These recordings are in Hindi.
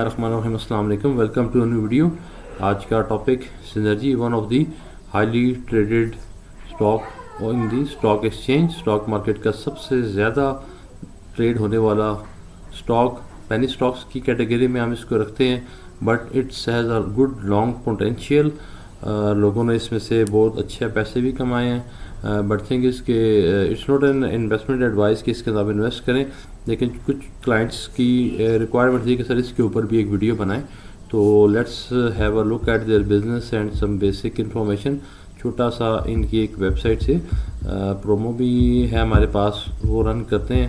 अस्सलाम वालेकुम, welcome to a new video. आज का topic Synergy, one of the highly traded stock in the stock exchange. Stock market का सबसे ज़्यादा ट्रेड होने वाला स्टॉक, पेनी स्टॉक्स की कैटेगरी में हम इसको रखते हैं, but it's has a good long potential. लोगों ने इसमें से बहुत अच्छे पैसे भी कमाए हैं, बट थिंग इसके it's not an investment advice कि इसके अंदर आप इन्वेस्ट करें, लेकिन कुछ क्लाइंट्स की रिक्वायरमेंट थी कि सर इसके ऊपर भी एक वीडियो बनाएं। तो let's have a look at their business and some basic information. छोटा सा इनकी एक वेबसाइट से प्रोमो भी है हमारे पास, वो रन करते हैं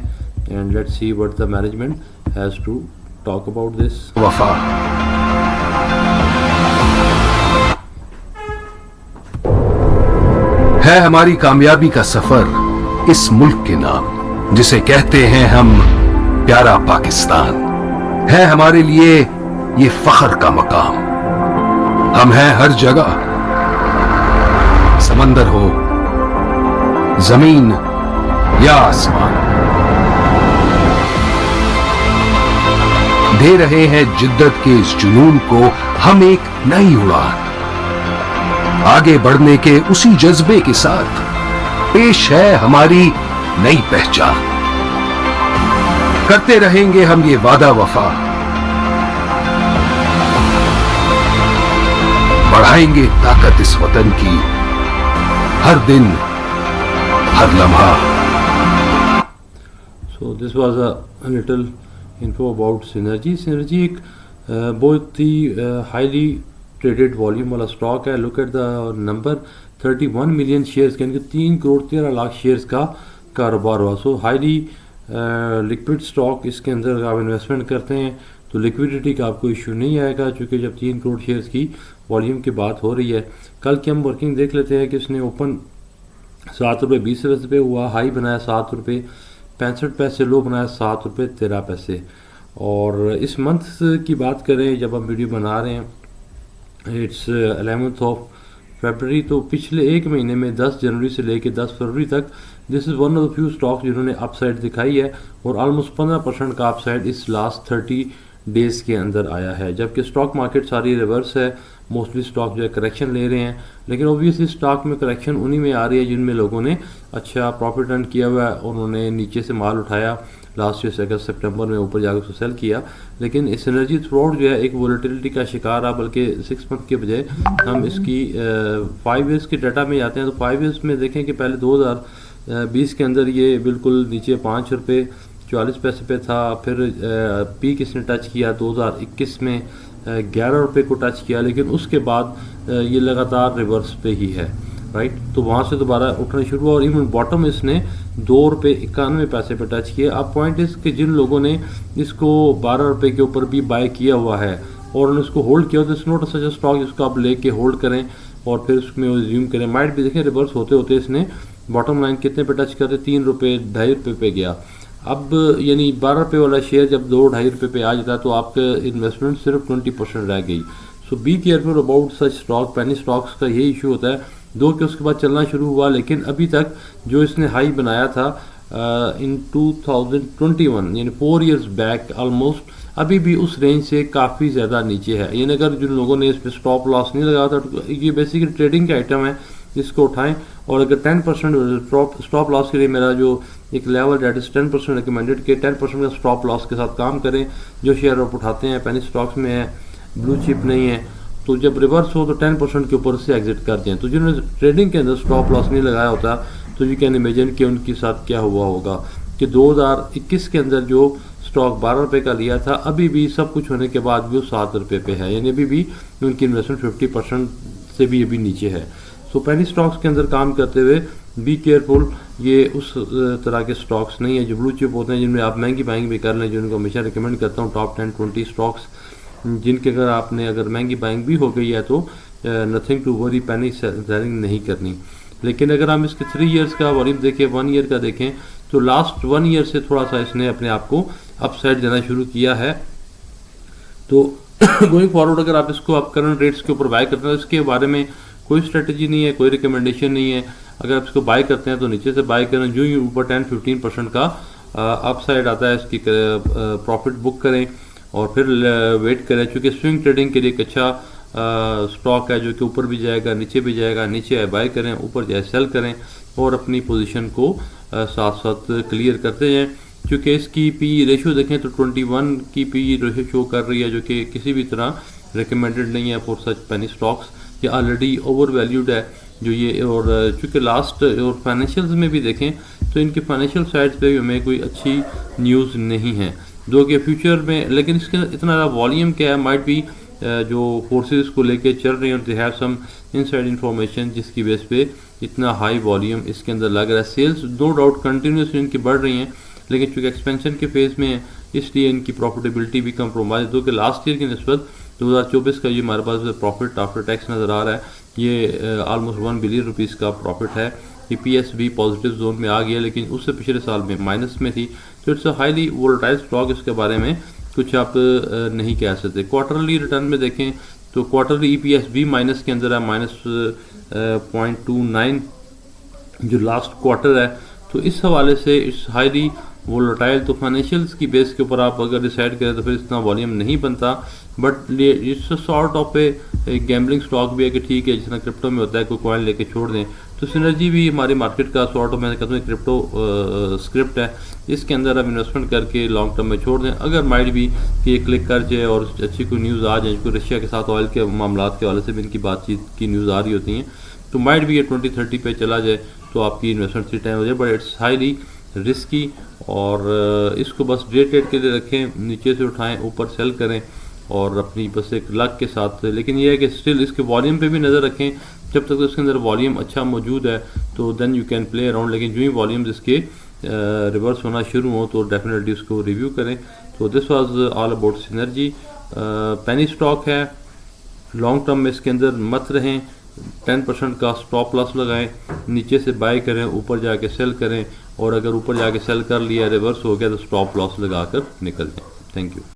and let's see what the management has to talk about this. वफा है हमारी कामयाबी का सफर इस मुल्क के नाम, जिसे कहते हैं हम प्यारा पाकिस्तान। है हमारे लिए ये फख्र का मकाम। हम हैं हर जगह, समंदर हो, जमीन या आसमान। दे रहे हैं जिद्दत के इस जुनून को हम एक नई उड़ान, आगे बढ़ने के उसी जज्बे के साथ पेश है हमारी नई पहचान। करते रहेंगे हम ये वादा वफा, बढ़ाएंगे ताकत इस वतन की हर दिन हर लम्हा। So this was a little info about synergy. Synergy एक बहुत ही हाईली ट्रेडेड वॉल्यूम वाला स्टॉक है। Look at the number, 31 million shares के, यानी कि 3 करोड़ 13 लाख शेयर्स का कारोबार हुआ। सो हाईली लिक्विड स्टॉक, इसके अंदर अगर आप इन्वेस्टमेंट करते हैं तो लिक्विडिटी का आपको इशू नहीं आएगा, क्योंकि जब 3 करोड़ शेयर्स की वॉल्यूम की बात हो रही है। कल की हम वर्किंग देख लेते हैं कि इसने ओपन 7 रुपये 20 पैसे पे हुआ, हाई बनाया 7 रुपये 65 पैसे, लो बनाया 7 रुपये 13 पैसे। और इस मंथ की बात करें, जब हम वीडियो बना रहे हैं, इट्स 11th ऑफ फरवरी, तो पिछले एक महीने में 10 जनवरी से लेकर 10 फरवरी तक this is one of the few stocks जिन्होंने अपसाइड दिखाई है, और ऑलमोस्ट 15% का अपसाइड इस लास्ट 30 डेज़ के अंदर आया है। जबकि स्टॉक मार्केट सारी रिवर्स है, मोस्टली स्टॉक जो है करेक्शन ले रहे हैं, लेकिन ऑब्वियसली स्टॉक में करेक्शन उन्हीं में आ रही है जिनमें लोगों ने अच्छा प्रॉफिट अर्न किया हुआ है, उन्होंने नीचे से माल उठाया लास्ट ईयर से अगस्त सितंबर में, ऊपर जाकर उसको सेल किया। लेकिन इस एनर्जी थ्रोट जो है एक वोलेटिलिटी का शिकार है, बल्कि 6 मंथ के बजाय हम इसकी 5 ईयर्स के डाटा में जाते हैं। तो 5 ईयर्स में देखें कि पहले 2020 के अंदर ये बिल्कुल नीचे 5 रुपये 44 पैसे पे था, फिर पीक इसने टच किया 2021 में 11 रुपये को टच किया, लेकिन उसके बाद ये लगातार रिवर्स पे ही है, राइट। तो वहाँ से दोबारा उठना शुरू हुआ, और इवन बॉटम इसने 2 रुपये 91 पैसे पे टच किया। अब पॉइंट इस कि जिन लोगों ने इसको 12 रुपये के ऊपर भी बाय किया हुआ है और उन्होंने इसको होल्ड किया, तो it's not such a stock जिसको आप लेके होल्ड करें और फिर उसमें रिज्यूम करें। माइट भी देखें रिवर्स होते होते इसने बॉटम लाइन कितने पे टच करते, 3 रुपये 2.5 रुपये पे गया। अब यानी 12 रुपये वाला शेयर जब 2-2.5 रुपये पे आ जाता है, तो आपका इन्वेस्टमेंट सिर्फ 20% रह गई। So be careful about such stock. Penny stocks का यही इशू होता है, दो कि उसके बाद चलना शुरू हुआ, लेकिन अभी तक जो इसने हाई बनाया था इन 2021 यानी 4 ईयर्स बैक ऑलमोस्ट, अभी भी उस रेंज से काफ़ी ज़्यादा नीचे है। यानी अगर जिन लोगों ने इस पर स्टॉप लॉस नहीं लगाया था, तो ये बेसिकली ट्रेडिंग का आइटम है, इसको उठाएं। और अगर 10% स्टॉप लॉस के लिए मेरा जो एक लेवल डेट इज 10% रिकमेंडेड के 10% का स्टॉप लॉस के साथ काम करें। जो शेयर आप उठाते हैं पेनी स्टॉक्स में है, ब्लू चिप नहीं है, तो जब रिवर्स हो तो 10% के ऊपर से एग्जिट कर दें। तो जिन्होंने ट्रेडिंग के अंदर स्टॉप लॉस नहीं लगाया होता, तो यू कैन इमेजिन कि उनके साथ क्या हुआ होगा कि 2021 के अंदर जो स्टॉक 12 रुपये का लिया था, अभी भी सब कुछ होने के बाद भी वो 7 रुपये पे है, यानी अभी भी उनकी इन्वेस्टमेंट 50% से भी अभी नीचे है। सो पेनी स्टॉक्स के अंदर काम करते हुए बी केयरफुल, ये उस तरह के स्टॉक्स नहीं है जो ब्लू चिप होते हैं, जिनमें आप महंगी बाइंग भी कर लें, जिनको हमेशा रिकमेंड करता हूँ टॉप 10-20 स्टॉक्स, जिनके अगर महंगी बाइंग भी हो गई है तो nothing to worry, penny selling नहीं करनी। लेकिन अगर हम इसके 3 ईयर्स का वॉल्यूम देखें, 1 ईयर का देखें, तो लास्ट 1 ईयर से थोड़ा सा इसने अपने आप को अपसाइड देना शुरू किया है। तो गोइंग फॉरवर्ड अगर आप इसको आप करंट रेट्स के ऊपर बाय करते हैं, तो इसके बारे में कोई स्ट्रेटजी नहीं है, कोई रिकमेंडेशन नहीं है। अगर आप इसको बाय करते हैं तो नीचे से बाय करें, जो ऊपर 10-15% का अपसाइड आता है इसकी प्रॉफिट बुक करें। और फिर वेट करें, चूँकि स्विंग ट्रेडिंग के लिए एक अच्छा स्टॉक है जो कि ऊपर भी जाएगा नीचे भी जाएगा, नीचे आए बाय करें, ऊपर जाए सेल करें और अपनी पोजीशन को साथ साथ क्लियर करते जाएं। क्योंकि इसकी पी रेशियो देखें तो 21 की पी रेशियो शो कर रही है, जो कि किसी भी तरह रिकमेंडेड नहीं है फॉर सच पेनी स्टॉक्स। ये ऑलरेडी ओवर वैल्यूड है जो ये, और चूँकि लास्ट और फाइनेंशियल्स में भी देखें तो इनकी फाइनेंशियल साइड पे हमें कोई अच्छी न्यूज़ नहीं है जो कि फ्यूचर में, लेकिन इसके इतना वॉल्यूम क्या है, माइट भी जो फोर्सेस को लेके चल रही हैं, they have some inside information जिसकी बेस पे इतना हाई वॉल्यूम इसके अंदर लग रहा है। सेल्स नो डाउट कंटिन्यूसली इनकी बढ़ रही हैं, लेकिन चूँकि एक्सपेंशन के फेज़ में है इसलिए इनकी प्रॉफिटेबिलिटी भी कंप्रोमाइज, जो कि लास्ट ईयर की निस्बत 2024 का ये हमारे पास प्रॉफिट आफ्टर टैक्स नज़र आ रहा है, ये ऑलमोस्ट 1 बिलियन रुपीज़ का प्रॉफिट है। EPS भी पॉजिटिव जोन में आ गया, लेकिन उससे पिछले साल में माइनस में थी। तो it's a highly volatile stock, इसके बारे में कुछ आप नहीं कह सकते। क्वार्टरली रिटर्न में देखें तो क्वार्टरली EPS भी माइनस के अंदर है, -0.29 जो लास्ट क्वार्टर है। तो इस हवाले से इट्स हाईली वोलेटाइल। तो फाइनेंशियल्स की बेस के ऊपर आप अगर डिसाइड करें तो फिर इतना वॉल्यूम नहीं बनता, but it's sort of A gambling stock भी है कि ठीक है जितना क्रिप्टो में होता है कोई कॉइन लेके छोड़ दें। तो सिनर्जी भी हमारी मार्केट का सॉर्ट ऑफ, मैं कहता हूँ क्रिप्टो स्क्रिप्ट है, इसके अंदर आप इन्वेस्टमेंट करके लॉन्ग टर्म में छोड़ दें। अगर माइट भी कि ये क्लिक कर जाए और अच्छी कोई न्यूज़ आ जाए, कोई रशिया के साथ ऑयल के मामला के हवाले से भी इनकी बातचीत की न्यूज़ आ रही होती हैं, तो माइट भी ये 2030 पे चला जाए तो आपकी इन्वेस्टमेंट फ्री टाइम हो जाए, बट इट्स हाईली रिस्की। और इसको बस डे ट्रेड के लिए रखें, नीचे से उठाएं ऊपर सेल करें और अपनी बस एक लक के साथ। लेकिन यह है कि स्टिल इसके वॉल्यूम पे भी नज़र रखें, जब तक उसके अंदर वॉल्यूम अच्छा मौजूद है तो then you can play around, लेकिन जो ही वॉल्यूम इसके रिवर्स होना शुरू हो तो डेफिनेटली उसको रिव्यू करें। तो this was all about synergy. Penny stock है, लॉन्ग टर्म में इसके अंदर मत रहें, 10% का स्टॉप लॉस लगाएं, नीचे से बाय करें, ऊपर जाके सेल करें, और अगर ऊपर जाके सेल कर लिया रिवर्स हो गया तो स्टॉप लॉस लगाकर निकल जाएं। Thank you.